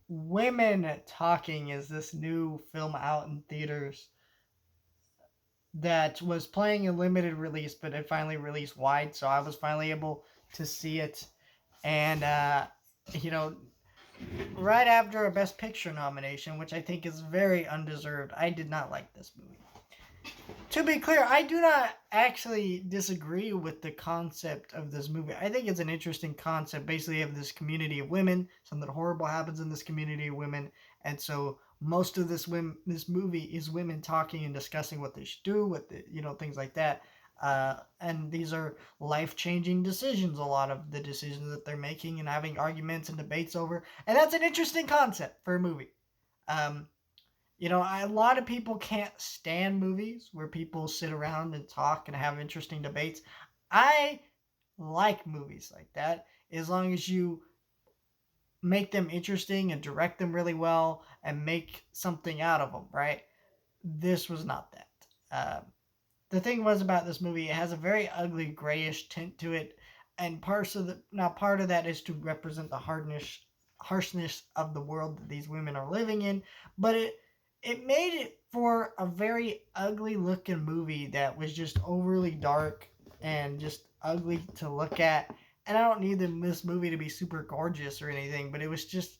Women Talking is this new film out in theaters that was playing a limited release, but it finally released wide, so I was finally able to see it. And you know, right after a Best Picture nomination, which I think is very undeserved, I did not like this movie. To be clear, I do not actually disagree with the concept of this movie. I think it's an interesting concept. Basically, of this community of women, something horrible happens in this community of women, and so most of this movie is women talking and discussing what they should do, things like that. And these are life changing decisions. A lot of the decisions that they're making and having arguments and debates over, and that's an interesting concept for a movie. Um, a lot of people can't stand movies where people sit around and talk and have interesting debates. I like movies like that as long as you make them interesting and direct them really well and make something out of them, right? This was not that. The thing was about this movie, it has a very ugly grayish tint to it, and part of that is to represent the harshness of the world that these women are living in, but it made it for a very ugly looking movie that was just overly dark and just ugly to look at. And I don't need this movie to be super gorgeous or anything, but it was just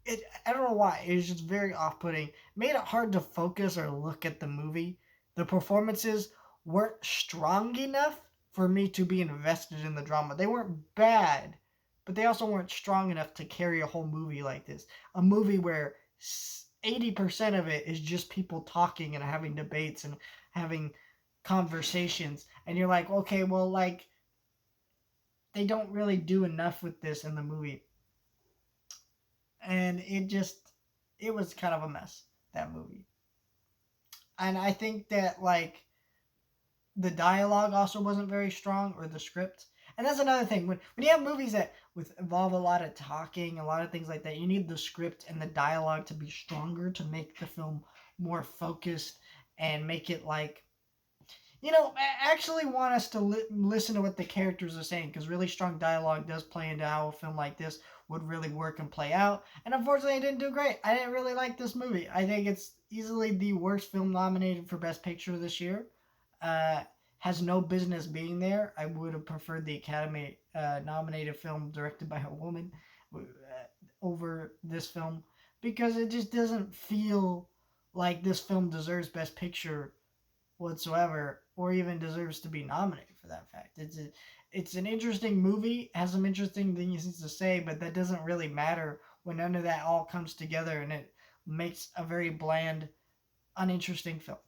it. I don't know why. It was just very off-putting. Made it hard to focus or look at the movie. The performances weren't strong enough for me to be invested in the drama. They weren't bad, but they also weren't strong enough to carry a whole movie like this. A movie where 80% of it is just people talking and having debates and having conversations. And you're like, okay, well, like, they don't really do enough with this in the movie. And it was kind of a mess, that movie. And I think that, like, the dialogue also wasn't very strong, or the script. And that's another thing. When you have movies that involve a lot of talking, a lot of things like that, you need the script and the dialogue to be stronger to make the film more focused and make it like actually want us to listen to what the characters are saying, because really strong dialogue does play into how a film like this would really work and play out. And unfortunately, it didn't do great. I didn't really like this movie. I think it's easily the worst film nominated for Best Picture this year. Uh, has no business being there. I would have preferred the Academy nominated film directed by a woman over this film, because it just doesn't feel like this film deserves Best Picture whatsoever, or even deserves to be nominated for that fact. It's an interesting movie, has some interesting things to say, but that doesn't really matter when none of that all comes together and it makes a very bland, uninteresting film.